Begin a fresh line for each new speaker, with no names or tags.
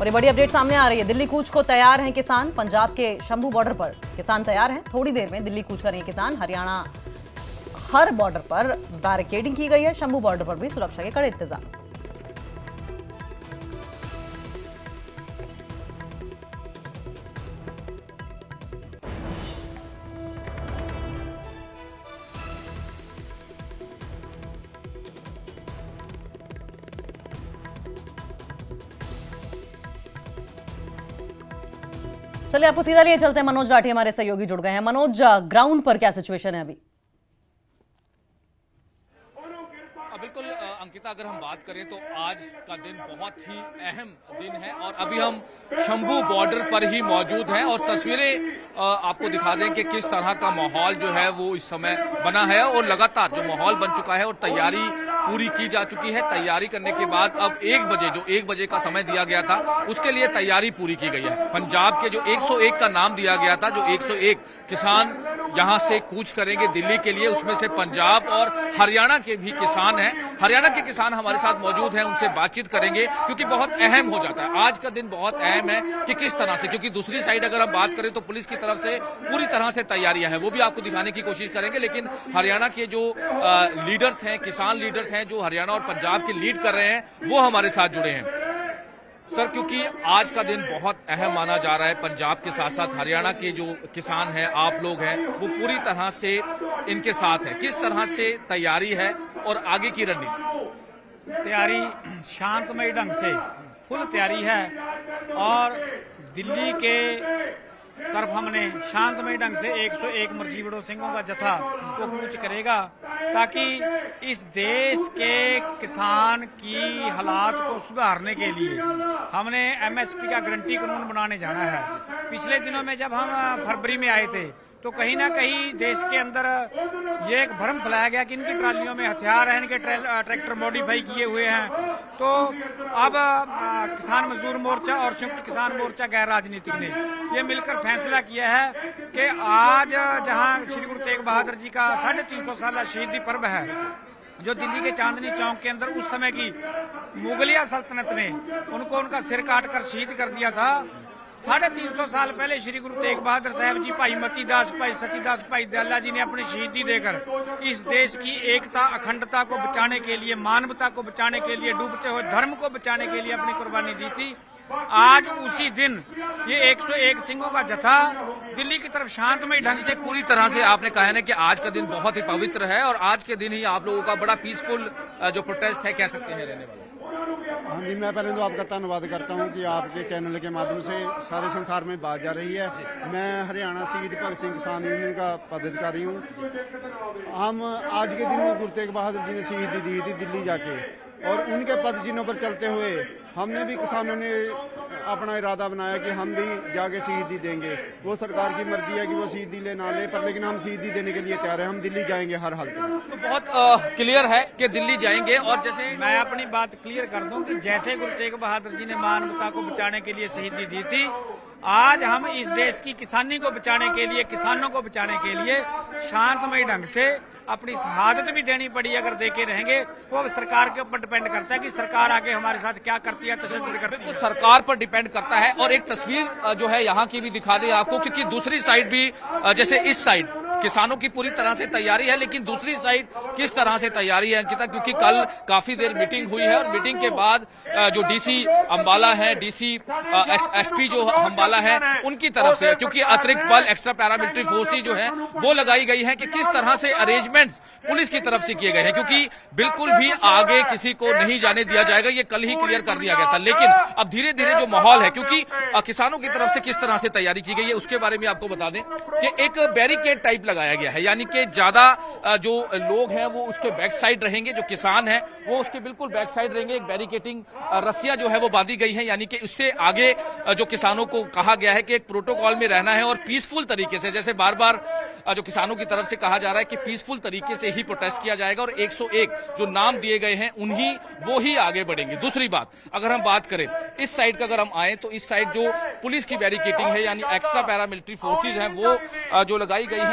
और ये बड़ी अपडेट सामने आ रही है। दिल्ली कूच को तैयार हैं किसान। पंजाब के शंभू बॉर्डर पर किसान तैयार हैं। थोड़ी देर में दिल्ली कूच करेंगे किसान। हरियाणा हर बॉर्डर पर बैरिकेडिंग की गई है। शंभू बॉर्डर पर भी सुरक्षा के कड़े इंतजाम। चलिए आपको सीधा लिए चलते हैं। मनोज राठी हमारे सहयोगी जुड़ गए हैं। मनोज, ग्राउंड पर क्या सिचुएशन है अभी?
बिल्कुल अंकिता, अगर हम बात करें तो आज का दिन बहुत ही अहम दिन है और अभी हम शंभू बॉर्डर पर ही मौजूद हैं और तस्वीरें आपको दिखा दें कि किस तरह का माहौल जो है वो इस समय बना है और लगातार जो माहौल बन चुका है और तैयारी पूरी की जा चुकी है। तैयारी करने के बाद अब 1 बजे का समय दिया गया था, उसके लिए तैयारी पूरी की गई है। पंजाब के जो 101 का नाम दिया गया था, जो 101 किसान यहां से कूच करेंगे दिल्ली के लिए, उसमें से पंजाब और हरियाणा के भी किसान हैं। हरियाणा के किसान हमारे साथ मौजूद हैं, उनसे बातचीत करेंगे क्योंकि बहुत अहम हो जाता है। आज का दिन बहुत अहम है कि किस तरह से, क्योंकि दूसरी साइड अगर हम बात करें तो पुलिस की तरफ से पूरी तरह से तैयारियां हैं, वो भी आपको दिखाने की कोशिश करेंगे। लेकिन हरियाणा के जो लीडर्स हैं, किसान लीडर्स हैं जो हरियाणा और पंजाब की लीड कर रहे हैं, वो हमारे साथ जुड़े हैं। सर, क्योंकि आज का दिन बहुत अहम माना जा रहा है, पंजाब के साथ साथ हरियाणा के जो किसान हैं, आप लोग हैं, वो पूरी तरह से इनके साथ हैं। किस तरह से तैयारी है और आगे की रणनीति?
तैयारी शांतमय ढंग से फुल तैयारी है और दिल्ली के तरफ हमने शांतमय ढंग से 101 मर्जी बड़ो सिंहों का जत्था को कूच करेगा ताकि इस देश के किसान की हालात को सुधारने के लिए हमने एमएसपी का गारंटी कानून बनाने जाना है। पिछले दिनों में जब हम फरवरी में आए थे तो कहीं ना कहीं देश के अंदर ये एक भ्रम फैलाया गया कि इनकी ट्रालियों में हथियार हैं, इनके ट्रैक्टर मॉडिफाई किए हुए हैं। तो अब किसान मजदूर मोर्चा और संयुक्त किसान मोर्चा गैर राजनीतिक ने ये मिलकर फैसला किया है कि आज जहां श्री गुरु तेग बहादुर जी का 350 साल शहीदी पर्व है, जो दिल्ली के चांदनी चौक के अंदर उस समय की मुगलिया सल्तनत ने उनको उनका सिर काटकर शहीद कर दिया था। 350 साल पहले श्री गुरु तेग बहादुर साहब जी, भाई मतीदास, भाई सतीदास, भाई दयाला जी ने अपनी शहीदी देकर इस देश की एकता, अखंडता को बचाने के लिए, मानवता को बचाने के लिए, डूबते हुए धर्म को बचाने के लिए अपनी कुर्बानी दी थी। आज उसी दिन ये 101 सिंहों का जत्था दिल्ली की तरफ शांतमय ढंग से
पूरी तरह से आपने कहा है ना कि आज का दिन बहुत ही पवित्र है और आज के दिन ही आप लोगों का बड़ा पीसफुल जो प्रोटेस्ट है, कह सकते हैं, रहने वाला।
हाँ जी, मैं पहले तो आपका धन्यवाद करता हूँ कि आपके चैनल के माध्यम से सारे संसार में बात जा रही है। मैं हरियाणा शहीद भगत सिंह किसान यूनियन का पदाधिकारी हूँ। हम आज के दिन गुरु तेग बहादुर जी ने शहीदी दी थी दिल्ली जाके, और उनके पद चिन्हों पर चलते हुए हमने भी, किसानों ने अपना इरादा बनाया कि हम भी जाके शहीदी देंगे। वो सरकार की मर्जी है कि वो शहीदी ले ना ले, पर लेकिन हम शहीदी देने के लिए तैयार हैं। हम दिल्ली जाएंगे हर हालत में।
तो बहुत क्लियर है कि दिल्ली जाएंगे। और जैसे
मैं अपनी बात क्लियर कर दूं कि जैसे गुरु तेग बहादुर जी ने मानवता को बचाने के लिए शहीदी दी थी, आज हम इस देश की किसानी को बचाने के लिए, किसानों को बचाने के लिए शांतमय ढंग से अपनी शहादत भी देनी पड़ी, अगर देके रहेंगे। वो अब सरकार के ऊपर डिपेंड करता है कि सरकार आगे हमारे साथ क्या करती है, तशद्दुद करती है।
तो सरकार पर डिपेंड करता है। और एक तस्वीर जो है यहाँ की भी दिखा दें आपको, क्योंकि दूसरी साइड भी जैसे इस साइड किसानों की पूरी तरह से तैयारी है, लेकिन दूसरी साइड किस तरह से तैयारी है अंकिता, क्योंकि कल काफी देर मीटिंग हुई है और मीटिंग के बाद जो डीसी अंबाला है, डीसी एसपी जो अंबाला है, उनकी तरफ से, क्योंकि अतिरिक्त बल, एक्स्ट्रा पैरामिलिट्री फोर्सेज जो है वो लगाई गई है कि किस तरह से अरेंजमेंट्स पुलिस की तरफ से किए गए हैं, क्योंकि बिल्कुल भी आगे किसी को नहीं जाने दिया जाएगा। ये कल ही क्लियर कर दिया गया था, लेकिन अब धीरे धीरे जो माहौल है, क्योंकि किसानों की तरफ से किस तरह से तैयारी की गई है उसके बारे में आपको बता दें कि एक बैरिकेड टाइप लगाया गया है, यानी कि ज्यादा जो लोग हैं वो उसके बैक साइड रहेंगे, जो किसान हैं वो उसके बिल्कुल बैक साइड रहेंगे। एक बैरिकेटिंग रस्सियां जो है वो बांधी गई हैं, यानी कि इससे आगे जो किसानों को कहा गया है कि एक प्रोटोकॉल में रहना है और पीसफुल तरीके से, जैसे बार बार जो किसानों की तरफ से कहा जा रहा है कि पीसफुल तरीके से ही प्रोटेस्ट किया जाएगा और 101 जो नाम दिए गए हैं उन्हीं वो ही आगे बढ़ेंगे। दूसरी बात, अगर हम बात करें इस साइड का, अगर हम आए तो इस साइड जो पुलिस की बैरिकेटिंग है, यानी एक्स्ट्रा पैरामिलिट्री फोर्सेज हैं, वो जो लगाई गई है।